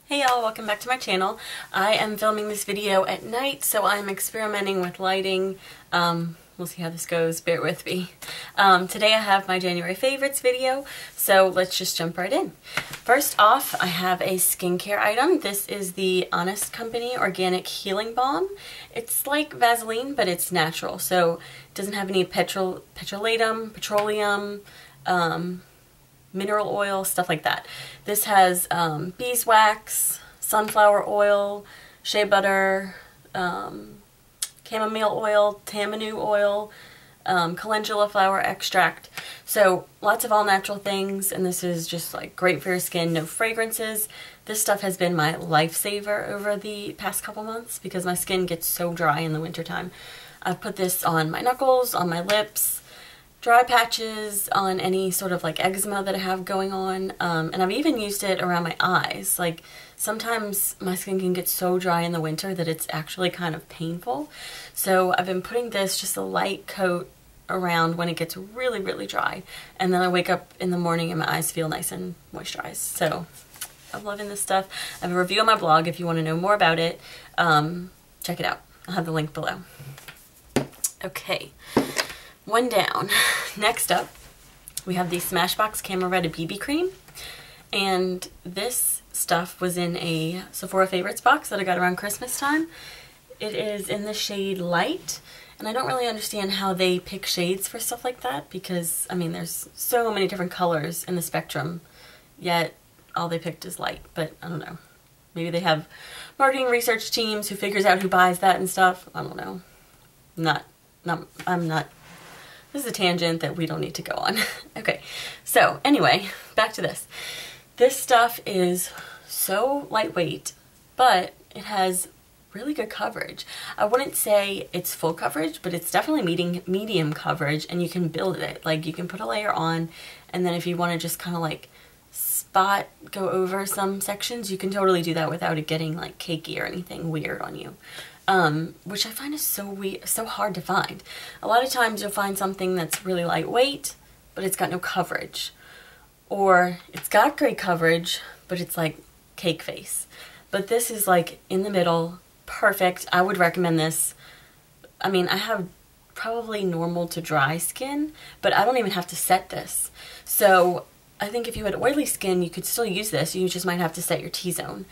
Hey y'all, welcome back to my channel. I am filming this video at night, so I'm experimenting with lighting. We'll see how this goes, bear with me. Today I have my January favorites video, so let's just jump right in. First off, I have a skincare item. This is the Honest Company Organic Healing Balm. It's like Vaseline, but it's natural, so it doesn't have any petroleum, mineral oil, stuff like that. This has beeswax, sunflower oil, shea butter, chamomile oil, tamanu oil, calendula flower extract. So lots of all natural things, and this is just like great for your skin, no fragrances. This stuff has been my lifesaver over the past couple months because my skin gets so dry in the wintertime. I've put this on my knuckles, on my lips, dry patches, on any sort of like eczema that I have going on, and I've even used it around my eyes. Like sometimes my skin can get so dry in the winter that it's actually kind of painful. So I've been putting this, just a light coat around when it gets really, really dry, and then I wake up in the morning and my eyes feel nice and moisturized. So I'm loving this stuff. I have a review on my blog if you want to know more about it. Check it out. I'll have the link below. Okay. One down. Next up, we have the Smashbox Camera Red BB Cream, and this stuff was in a Sephora Favorites box that I got around Christmas time. It is in the shade Light, and I don't really understand how they pick shades for stuff like that because, I mean, there's so many different colors in the spectrum, yet all they picked is Light, but I don't know. Maybe they have marketing research teams who figures out who buys that and stuff. I don't know. This is a tangent that we don't need to go on. Okay, so anyway, back to this. This stuff is so lightweight, but it has really good coverage. I wouldn't say it's full coverage, but it's definitely medium coverage, and you can build it. Like, you can put a layer on, and then if you want to just kind of like go over some sections, you can totally do that without it getting like cakey or anything weird on you. Which I find is so hard to find. A lot of times you'll find something that's really lightweight, but it's got no coverage. Or it's got great coverage, but it's like cake face. But this is like in the middle, perfect. I would recommend this. I mean, I have probably normal to dry skin, but I don't even have to set this. So I think if you had oily skin, you could still use this. You just might have to set your T-zone.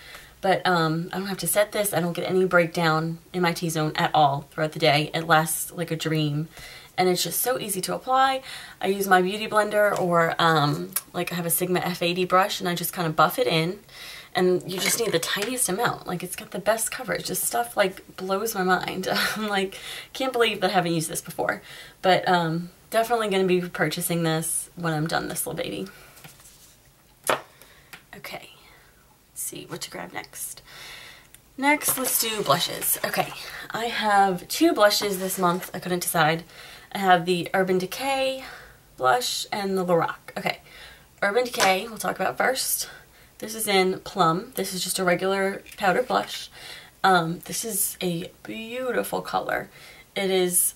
But I don't have to set this. I don't get any breakdown in my T-zone at all throughout the day. It lasts like a dream. And it's just so easy to apply. I use my beauty blender, or like I have a Sigma F80 brush, and I just kind of buff it in. And you just need the tiniest amount. Like, it's got the best coverage. This stuff like blows my mind. I'm like, can't believe that I haven't used this before. But definitely going to be purchasing this when I'm done this little baby. Okay. See what to grab next. Next, let's do blushes. Okay, I have two blushes this month. I couldn't decide. I have the Urban Decay blush and the Lorac. Okay, Urban Decay we'll talk about first. This is in Plum. This is just a regular powder blush. This is a beautiful color. It is,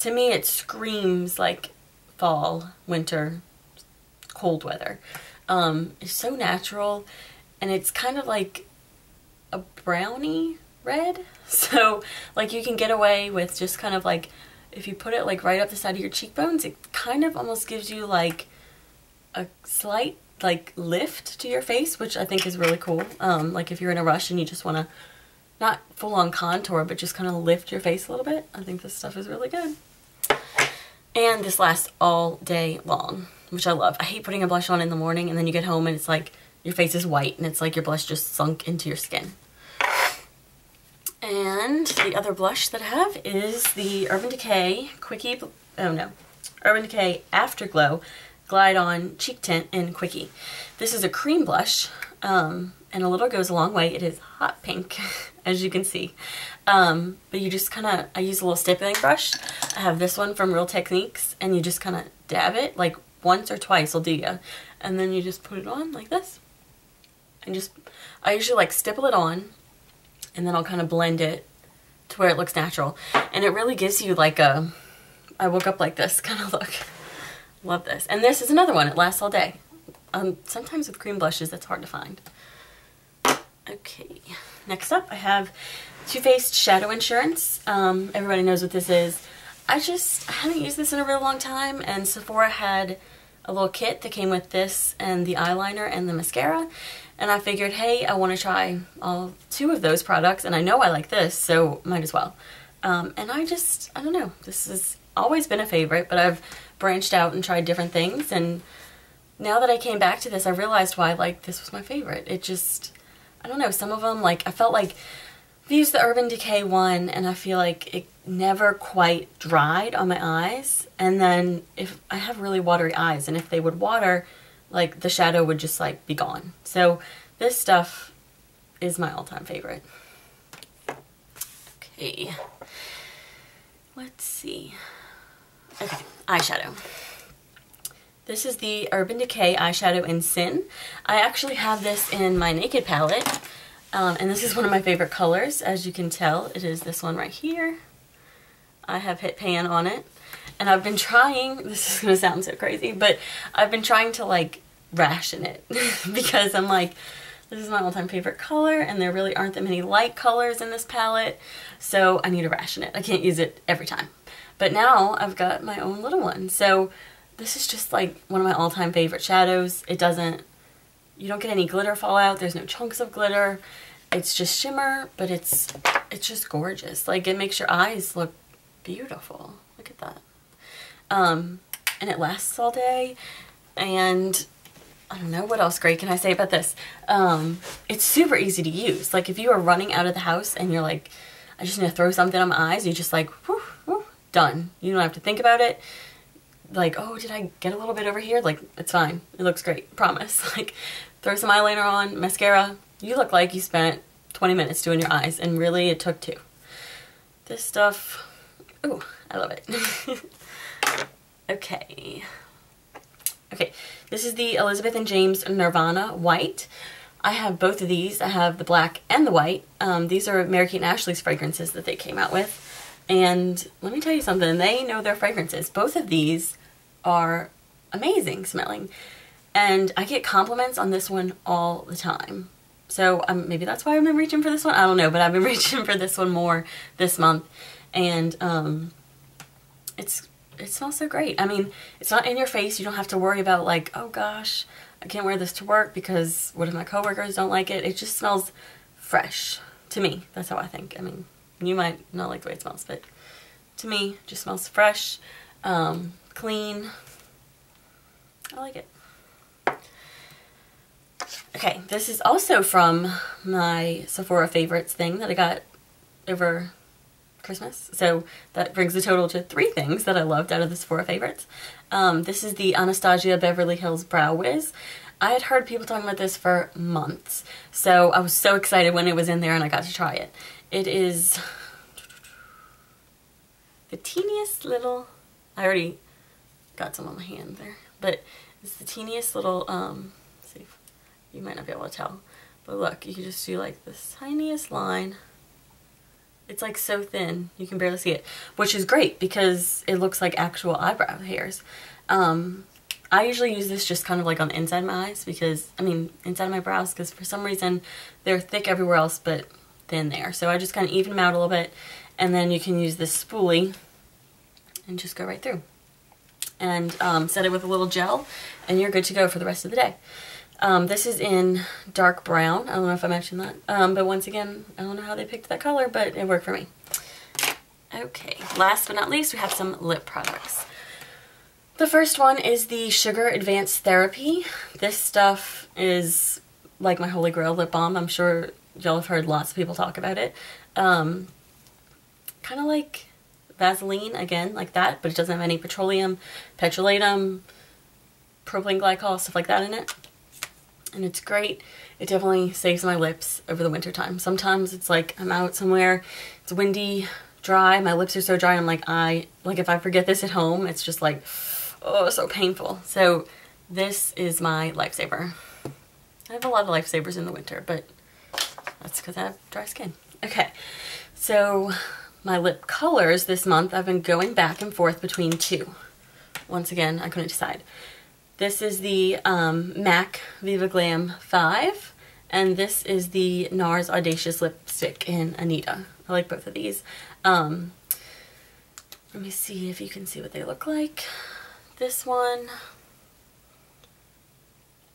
to me, it screams like fall, winter, cold weather. It's so natural. And it's kind of like a brownie red. So like you can get away with just kind of like, if you put it like right up the side of your cheekbones, it kind of almost gives you like a slight like lift to your face, which I think is really cool. Like if you're in a rush and you just want to not full on contour, but just kind of lift your face a little bit. I think this stuff is really good. And this lasts all day long, which I love. I hate putting a blush on in the morning and then you get home and it's like, your face is white and it's like your blush just sunk into your skin. And the other blush that I have is the Urban Decay Quickie, Urban Decay Afterglow Glide On Cheek Tint in Quickie. This is a cream blush, and a little goes a long way. It is hot pink, as you can see. But you just kind of, I use a little stippling brush. I have this one from Real Techniques, and you just kind of dab it, like once or twice will do ya. And then you just put it on like this. And I usually like stipple it on, and then I'll kind of blend it to where it looks natural. And it really gives you like a, I woke up like this kind of look. Love this. And this is another one. It lasts all day. Sometimes with cream blushes, that's hard to find. Okay, next up I have Too Faced Shadow Insurance. Everybody knows what this is. I haven't used this in a real long time, and Sephora had a little kit that came with this and the eyeliner and the mascara, and I figured, hey, I want to try all 2 of those products, and I know I like this, so might as well. And I don't know, this has always been a favorite, but I've branched out and tried different things, and now that I came back to this, I realized why, like, this was my favorite. It just, I don't know, some of them, like, I felt like I've used the Urban Decay one, and I feel like it never quite dried on my eyes, and then if I have really watery eyes, and if they would water, like, the shadow would just, like, be gone. So this stuff is my all-time favorite. Okay, let's see. Okay, eyeshadow. This is the Urban Decay eyeshadow in Sin. I actually have this in my Naked palette, and this is one of my favorite colors. As you can tell, it is this one right here. I have hit pan on it, and I've been trying, this is going to sound so crazy, but I've been trying to, like, ration it because I'm like, this is my all-time favorite color, and there really aren't that many light colors in this palette, so I need to ration it. I can't use it every time. But now I've got my own little one, so this is just like one of my all-time favorite shadows. It doesn't, you don't get any glitter fallout, there's no chunks of glitter. It's just shimmer, but it's just gorgeous. Like, it makes your eyes look beautiful. Look at that. And it lasts all day, and I don't know what else great can I say about this. It's super easy to use. Like, if you are running out of the house and you're like, I just need to throw something on my eyes, you just like, whoo, whoo, done. You don't have to think about it. Like, oh, did I get a little bit over here? Like, it's fine. It looks great. Promise. Like, throw some eyeliner on, mascara. You look like you spent 20 minutes doing your eyes, and really it took 2. This stuff, ooh, I love it. Okay. Okay, this is the Elizabeth and James Nirvana White. I have both of these. I have the black and the white. These are Mary-Kate and Ashley's fragrances that they came out with. And let me tell you something, they know their fragrances. Both of these are amazing smelling. And I get compliments on this one all the time. So maybe that's why I've been reaching for this one. I don't know, but I've been reaching for this one more this month. And it smells so great. I mean, it's not in your face. You don't have to worry about, like, oh gosh, I can't wear this to work because what if my coworkers don't like it? It just smells fresh to me. That's how I think. I mean, you might not like the way it smells, but to me, it just smells fresh, clean. I like it. Okay, this is also from my Sephora favorites thing that I got over Christmas. So that brings the total to 3 things that I loved out of the Sephora favorites. This is the Anastasia Beverly Hills Brow Wiz. I had heard people talking about this for months, so I was so excited when it was in there and I got to try it. It is the teeniest little, I already got some on my hand there, but it's the teeniest little, let's see if you might not be able to tell, but look, you can just do like the tiniest line. It's like so thin, you can barely see it, which is great because it looks like actual eyebrow hairs. I usually use this just kind of like on the inside of my eyes because, I mean, inside of my brows, because for some reason they're thick everywhere else but thin there. So I just kind of even them out a little bit, and then you can use this spoolie and just go right through. And set it with a little gel, and you're good to go for the rest of the day. This is in dark brown. I don't know if I mentioned that. But once again, I don't know how they picked that color, but it worked for me. Okay, last but not least, we have some lip products. The first one is the Sugar Advanced Therapy. This stuff is like my holy grail lip balm. I'm sure y'all have heard lots of people talk about it. Kind of like Vaseline, again, like that, but it doesn't have any petroleum, petrolatum, propylene glycol, stuff like that in it. And it's great. It definitely saves my lips over the winter time. Sometimes it's like I'm out somewhere, it's windy, dry, my lips are so dry, I'm like if I forget this at home, it's just like, oh, so painful. So this is my lifesaver. I have a lot of lifesavers in the winter, but that's because I have dry skin. Okay, so my lip colors this month, I've been going back and forth between 2. Once again, I couldn't decide. This is the MAC Viva Glam 5, And this is the NARS Audacious lipstick in Anita. I like both of these. Let me see if you can see what they look like. This one,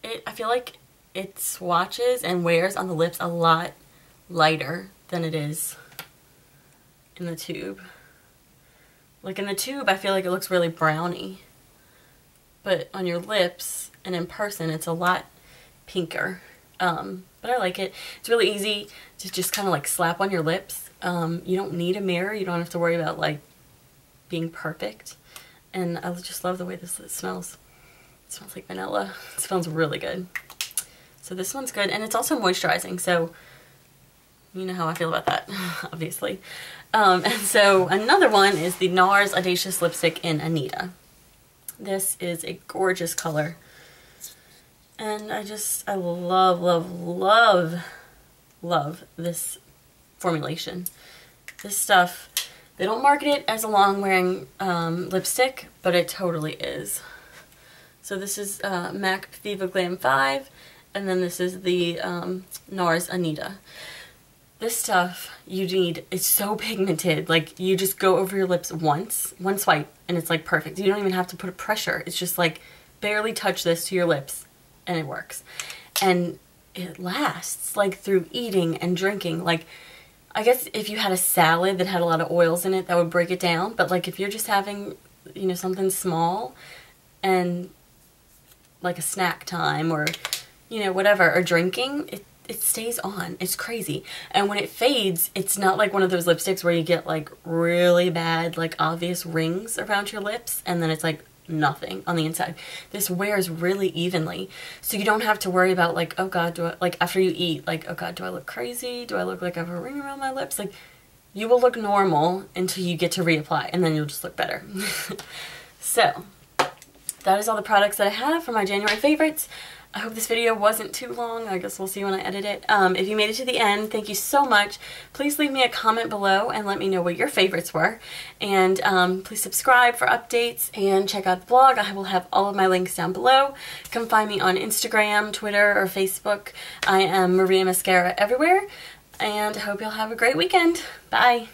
I feel like it swatches and wears on the lips a lot lighter than it is in the tube. Like in the tube, I feel like it looks really browny, but on your lips and in person, it's a lot pinker. But I like it. It's really easy to just kind of like slap on your lips. You don't need a mirror. You don't have to worry about like being perfect. And I just love the way this smells. It smells like vanilla. It smells really good. So this one's good, and it's also moisturizing, so you know how I feel about that, obviously. And so another one is the NARS Audacious lipstick in Anita. This is a gorgeous color. And I love, love, love, love this formulation. This stuff, they don't market it as a long-wearing lipstick, but it totally is. So this is MAC Viva Glam 5, and then this is the NARS Anita. This stuff you need, it's so pigmented, like you just go over your lips once, one swipe, and it's like perfect. You don't even have to put a pressure. It's just like barely touch this to your lips and it works. And it lasts like through eating and drinking. Like I guess if you had a salad that had a lot of oils in it, that would break it down. But like if you're just having, you know, something small and like a snack time or, you know, whatever, or drinking, it stays on. It's crazy. And when it fades, it's not like one of those lipsticks where you get like really bad, like obvious rings around your lips and then it's like nothing on the inside. This wears really evenly, so you don't have to worry about like, oh god, do I, like after you eat, like, oh god, do I look crazy? Do I look like I have a ring around my lips? Like, you will look normal until you get to reapply, and then you'll just look better. So that is all the products that I have for my January favorites. I hope this video wasn't too long. I guess we'll see when I edit it. If you made it to the end, thank you so much. Please leave me a comment below and let me know what your favorites were. And please subscribe for updates and check out the blog. I will have all of my links down below. Come find me on Instagram, Twitter, or Facebook. I am Maria Mascara everywhere. And I hope you'll have a great weekend. Bye.